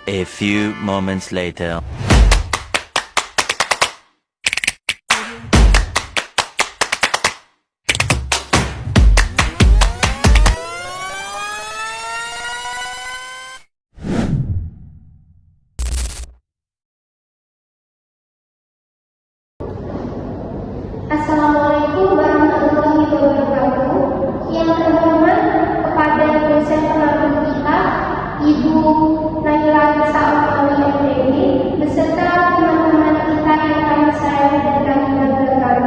A few moments later. Assalamualaikum warahmatullahi wabarakatuh. Yang terhormat kepada dosen pengambil kita, Ibu Naila Nisa Oktawi MPD, beserta teman-teman kita yang kami sayangi dan kami banggakan.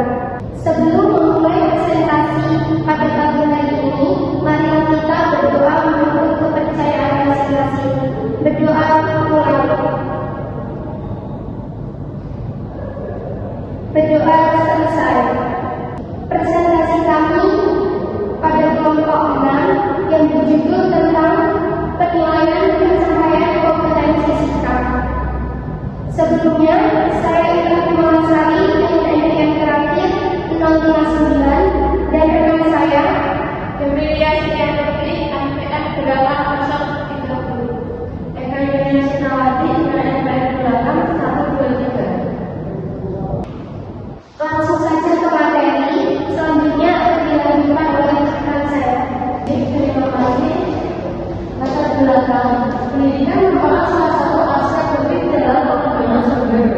Sebelum memulai presentasi pada pagi hari ini, mari kita berdoa menurut kepercayaan masing-masing. Berdoa mulai. Berdoa selesai. Presentasi kami pada kelompok 6 yang berjudul tentang penilaian pencapaian kompetensi sikap. Sebelumnya, saya ingin menguasai NPM yang terakhir 059 dan rekan saya Emilia Sian Putri NPM 830 Eka Yunia Sinawati dengan NPM 8123. Langsung saja ke materi, selanjutnya akan dilanjutkan oleh rekan saya. Terima kasih. Latar belakang pendidikan merupakan salah satu aspek penting dalam pengembangan sumber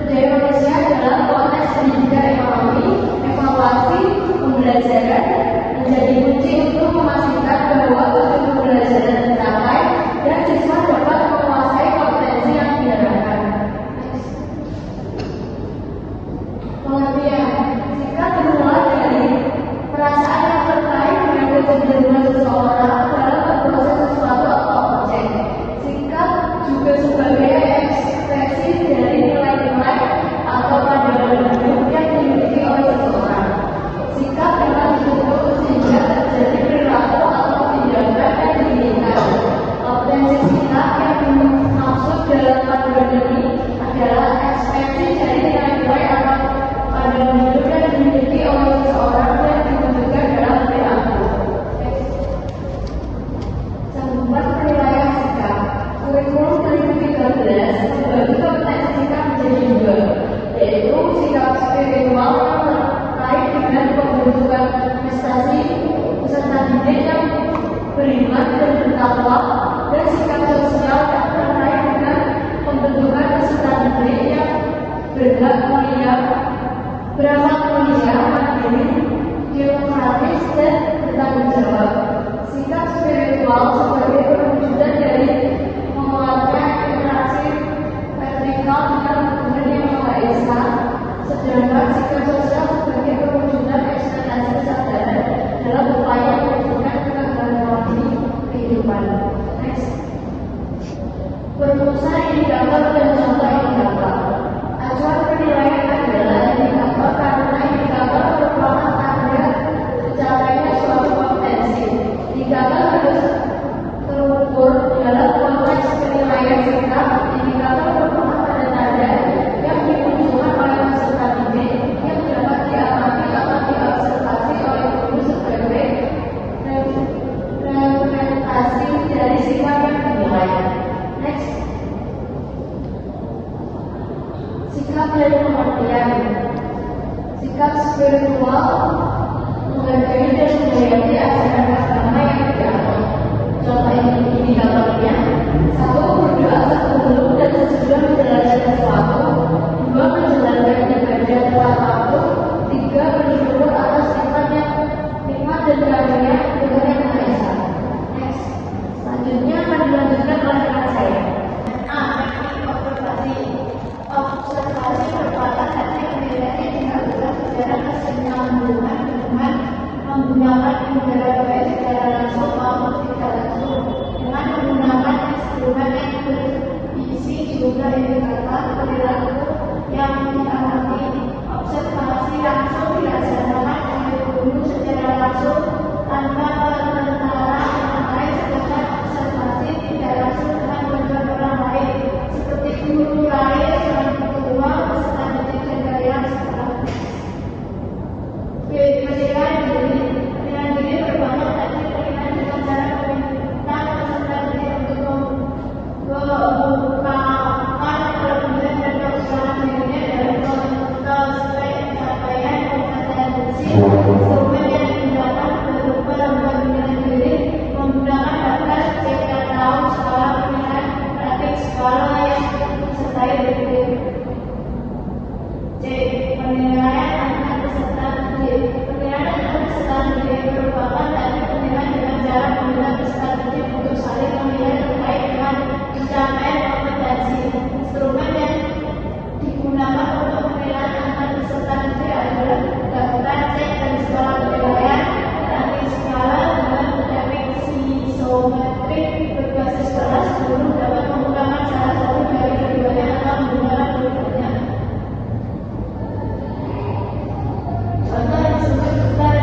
daya manusia dalam konteks pendidikan ekonomi, evaluasi, pembelajaran menjadi kunci untuk memastikan bahwa tujuan pembelajaran tercapai dan siswa dapat menguasai kompetensi yang diharapkan. Pengertian sikap dimulai dari perasaan yang terkait dengan kecenderungan seseorang dalam memproses sesuatu atau objek. Sikap juga sebagai ekspresi dari nilai-nilai atau pandangan hidup yang dimiliki oleh seseorang. Sikap dapat dibentuk sehingga terjadi perilaku atau tindakan yang diinginkan. Kompetensi sikap yang dimaksud dalam pandangan ini adalah ekspresi dari nilai-nilai atau pandangan hidup yang dimiliki oleh seseorang yang ditunjukkan dalam perilaku. Cakupan penilaian sikap. Kurikulum 2013 membagi kompetensi sikap menjadi dua, yaitu sikap spiritual yang terkait dengan pembentukan prestasi peserta didik yang beriman dan bertakwa, dan sikap sosial yang terkait dengan pembentukan peserta didik yang berhak mulia, beramal mulia, mandiri, demokratis, dan bertanggung jawab. Sikap spiritual sebagai perwujudan dari menguatkan interaksi vertikal dengan hubungan yang Maha Esa, sedangkan sikap sosial sebagai perwujudan ekspektasi kesadaran dalam upaya mewujudkan keharmoni kehidupan. Next. Perumusan indikator dan contoh indikator. Acuan penilaian adalah indikator karena indikator merupakan tanda tercapainya suatu kompetensi. Indikator harus terukur dalam konteks penilaian sikap. Indikator merupakan tanda-tanda yang dimunculkan oleh peserta didik yang dapat diamati atau diobservasi oleh guru sebagai representasi dari sikap yang dinilai. Next. Sikap dan pengertian. Sikap spiritual menghargai dan menghayati ajaran agama yang dianut. Contoh indikatornya: 1. Berdoa sebelum dan sesudah menjalankan sesuatu. 2. Menjalankan ibadah tepat waktu. 3. Bersyukur atas nikmat dan karunia Tuhan yang Maha Esa. Next. Selanjutnya akan dilanjutkan oleh rekan saya. Teknik observasi. Observasi merupakan teknik penilaian yang dilakukan secara keseimbangan hubungan C. Penilaian anak peserta didik. Penilaian anak peserta didik merupakan teknik penilaian dengan cara menggunakan peserta didik untuk saling menilai terkait dengan pencapaian kompetensi. Instrumen yang digunakan untuk penilaian anak peserta didik adalah daftar cek dan skala penilaian, ranking skala dengan teknik psikometrik berbasis kelas. Guru dapat menggunakan salah satu dari keduanya atau menggunakan dua-duanya. Contoh disebut daftar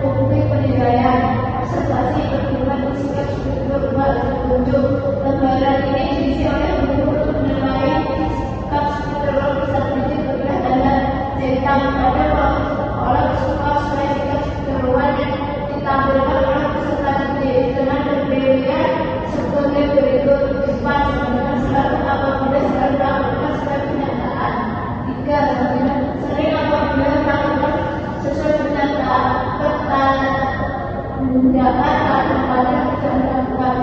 bukti penilaian. Observasi pertemuan sikap struktur petunjuk. Lembaran ini diisi oleh guru untuk menilai sikap struktural peserta didik berdasarkan cetak pada olah sikap sesuai sikap struktural yang ditampilkan oleh peserta didik dengan kriteria sebagai berikut. Cepat, sebenarnya selalu apabila selalu melakukan sesuai kenyataan. 3. Sering apabila melakukan sesuai kenyataan. Pertanyaan kadang-kadang tidak dilakukan.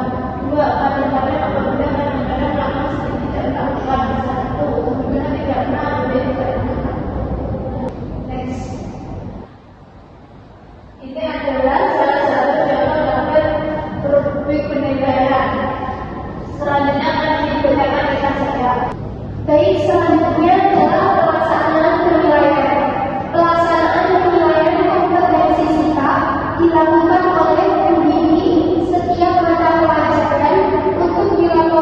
2. Kadang-kadang apabila kadang-kadang melakukan seperti tidak dilakukan. 1. Apabila tidak pernah tidak dilakukan. Next. Ini adalah salah satu contoh gambar rubrik penilaian. Selanjutnya akan dibacakan dengan saya. Baik, selanjutnya adalah pelaksanaan penilaian. Pelaksanaan penilaian kompetensi sikap dilakukan oleh pendidik setiap mata pelajaran untuk dilakukan